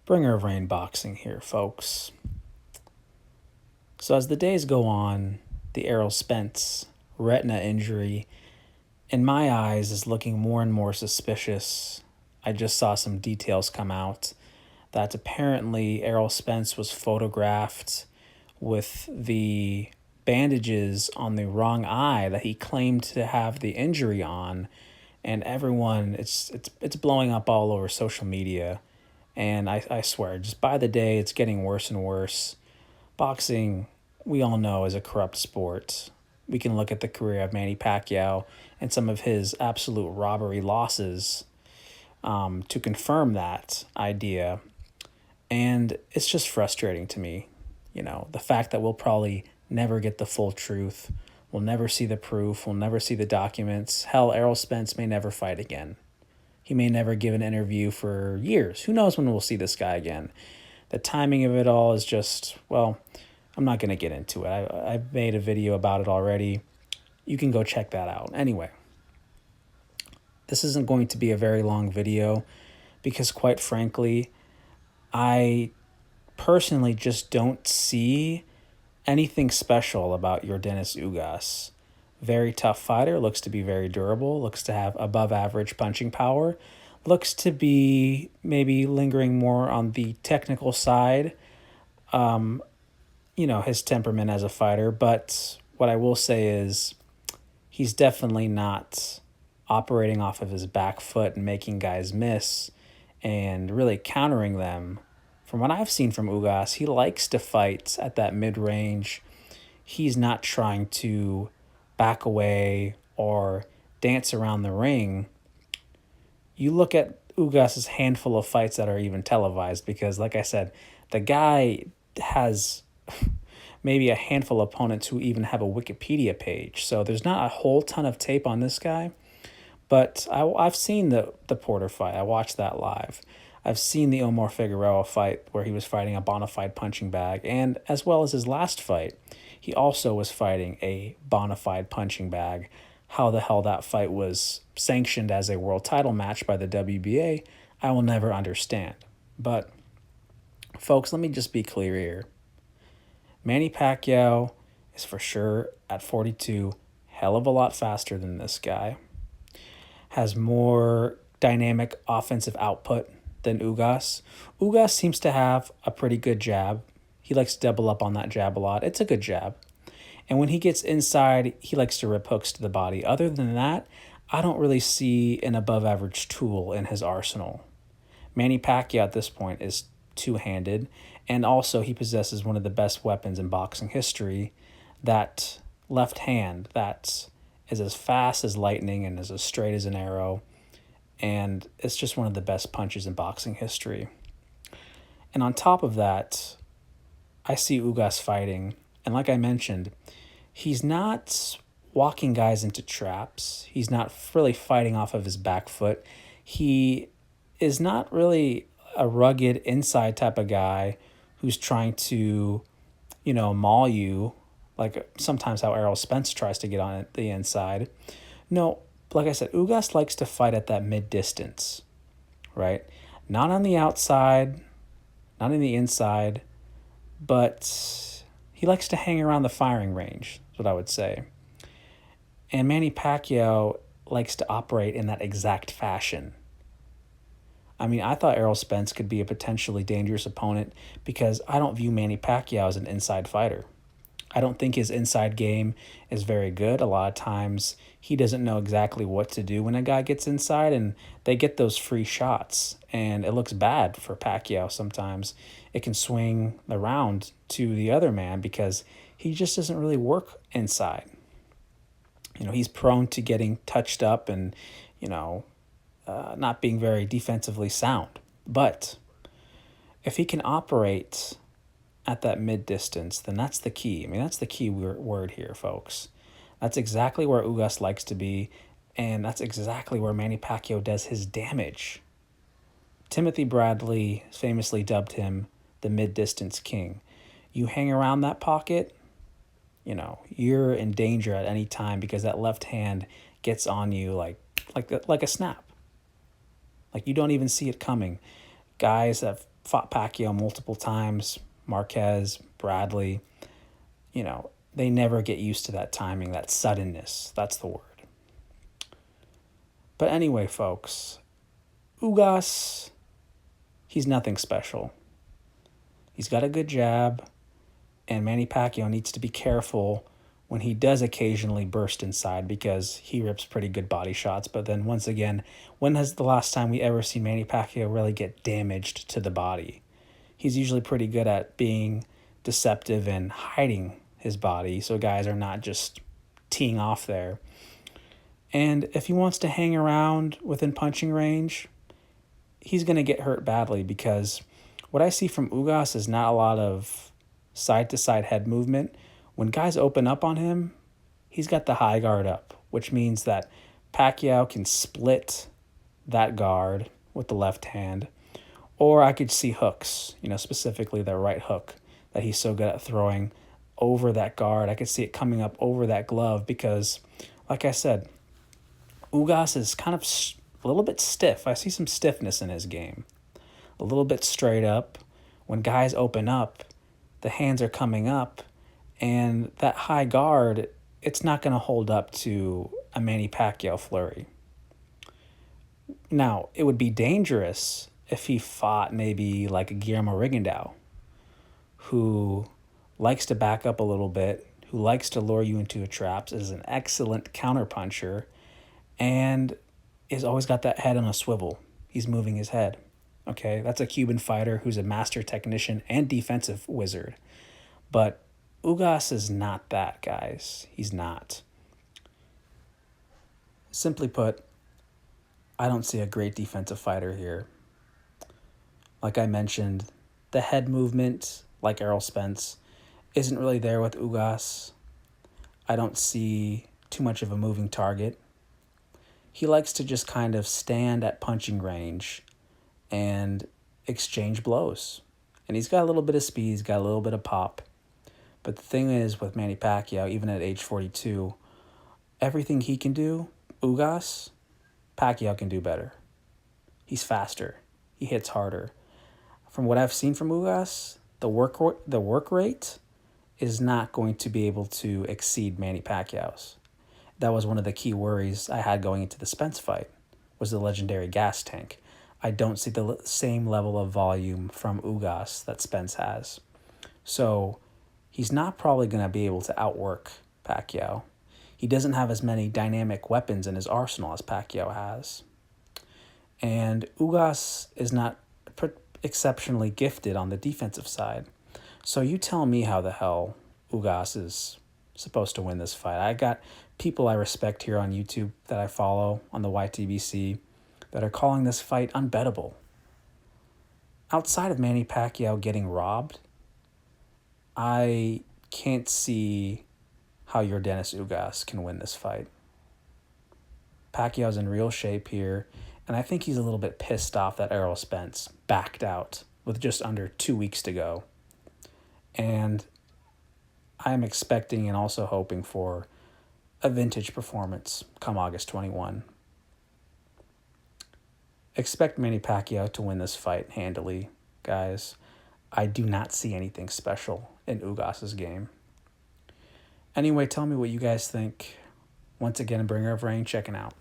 Bringer of Rain Boxing here, folks. So as the days go on, the Errol Spence retina injury, in my eyes, is looking more and more suspicious. I just saw some details come out that apparently Errol Spence was photographed with the bandages on the wrong eye that he claimed to have the injury on, and everyone it's blowing up all over social media. And I swear, just by the day, it's getting worse and worse. Boxing, we all know, is a corrupt sport. We can look at the career of Manny Pacquiao and some of his absolute robbery losses to confirm that idea. And it's just frustrating to me, the fact that we'll probably never get the full truth. We'll never see the proof. We'll never see the documents. Hell, Errol Spence may never fight again. He may never give an interview for years. Who knows when we'll see this guy again? The timing of it all is just, well, I'm not going to get into it. I've made a video about it already. You can go check that out. Anyway, this isn't going to be a very long video because, quite frankly, I personally just don't see anything special about Yordenis Ugas. Very tough fighter, looks to be very durable, looks to have above average punching power, looks to be maybe lingering more on the technical side, his temperament as a fighter. But what I will say is he's definitely not operating off of his back foot and making guys miss and really countering them. From what I've seen from Ugas, he likes to fight at that mid-range. He's not trying to back away or dance around the ring. You look at Ugas's handful of fights that are even televised because, like I said, the guy has maybe a handful of opponents who even have a Wikipedia page. So there's not a whole ton of tape on this guy. But I've seen the Porter fight. I watched that live. I've seen the Omar Figueroa fight where he was fighting a bona fide punching bag. And as well as his last fight, he also was fighting a bona fide punching bag. How the hell that fight was sanctioned as a world title match by the WBA, I will never understand. But, folks, let me just be clear here. Manny Pacquiao is for sure, at 42, hell of a lot faster than this guy. Has more dynamic offensive output than Ugas. Ugas seems to have a pretty good jab. He likes to double up on that jab a lot. It's a good jab. And when he gets inside, he likes to rip hooks to the body. Other than that, I don't really see an above-average tool in his arsenal. Manny Pacquiao at this point is two-handed, and also he possesses one of the best weapons in boxing history, that left hand that is as fast as lightning and is as straight as an arrow, and it's just one of the best punches in boxing history. And on top of that, I see Ugas fighting, and like I mentioned, he's not walking guys into traps. He's not really fighting off of his back foot. He is not really a rugged inside type of guy who's trying to, maul you, like sometimes how Errol Spence tries to get on the inside. No, like I said, Ugas likes to fight at that mid-distance, right? Not on the outside, not on the inside, but he likes to hang around the firing range, is what I would say. And Manny Pacquiao likes to operate in that exact fashion. I mean, I thought Errol Spence could be a potentially dangerous opponent because I don't view Manny Pacquiao as an inside fighter. I don't think his inside game is very good. A lot of times he doesn't know exactly what to do when a guy gets inside, and they get those free shots, and it looks bad for Pacquiao sometimes. It can swing the round to the other man because he just doesn't really work inside. He's prone to getting touched up and, not being very defensively sound. But if he can operate at that mid-distance, then that's the key. I mean, that's the key word here, folks. That's exactly where Ugas likes to be, and that's exactly where Manny Pacquiao does his damage. Timothy Bradley famously dubbed him the mid-distance king. You hang around that pocket, you're in danger at any time because that left hand gets on you like a snap. Like you don't even see it coming. Guys that fought Pacquiao multiple times, Marquez, Bradley, they never get used to that timing, that suddenness. That's the word. But anyway, folks, Ugas, he's nothing special. He's got a good jab, and Manny Pacquiao needs to be careful when he does occasionally burst inside because he rips pretty good body shots. But then once again, when has the last time we ever seen Manny Pacquiao really get damaged to the body? He's usually pretty good at being deceptive and hiding his body so guys are not just teeing off there. And if he wants to hang around within punching range, he's going to get hurt badly because what I see from Ugas is not a lot of side-to-side head movement. When guys open up on him, he's got the high guard up, which means that Pacquiao can split that guard with the left hand, or I could see hooks, specifically the right hook that he's so good at throwing over that guard. I could see it coming up over that glove because, like I said, Ugas is kind of a little bit stiff. I see some stiffness in his game. A little bit straight up. When guys open up, the hands are coming up, and that high guard, it's not going to hold up to a Manny Pacquiao flurry. Now, it would be dangerous if he fought maybe like a Guillermo Rigondeaux, who likes to back up a little bit, who likes to lure you into traps, is an excellent counterpuncher, and is always got that head on a swivel. He's moving his head. Okay, that's a Cuban fighter who's a master technician and defensive wizard. But Ugas is not that, guys. He's not. Simply put, I don't see a great defensive fighter here. Like I mentioned, the head movement, like Errol Spence, isn't really there with Ugas. I don't see too much of a moving target. He likes to just kind of stand at punching range and exchange blows. And he's got a little bit of speed, he's got a little bit of pop. But the thing is with Manny Pacquiao, even at age 42, everything he can do, Ugas, Pacquiao can do better. He's faster. He hits harder. From what I've seen from Ugas, the work rate is not going to be able to exceed Manny Pacquiao's. That was one of the key worries I had going into the Spence fight, was the legendary gas tank. I don't see the same level of volume from Ugas that Spence has. So he's not probably going to be able to outwork Pacquiao. He doesn't have as many dynamic weapons in his arsenal as Pacquiao has. And Ugas is not exceptionally gifted on the defensive side. So you tell me how the hell Ugas is supposed to win this fight. I got people I respect here on YouTube that I follow on the YTBC that are calling this fight unbettable. Outside of Manny Pacquiao getting robbed, I can't see how Yordenis Ugas can win this fight. Pacquiao's in real shape here, and I think he's a little bit pissed off that Errol Spence backed out with just under 2 weeks to go. And I'm expecting and also hoping for a vintage performance come August 21. Expect Manny Pacquiao to win this fight handily, guys. I do not see anything special in Ugas's game. Anyway, tell me what you guys think. Once again, Bringer of Rain checking out.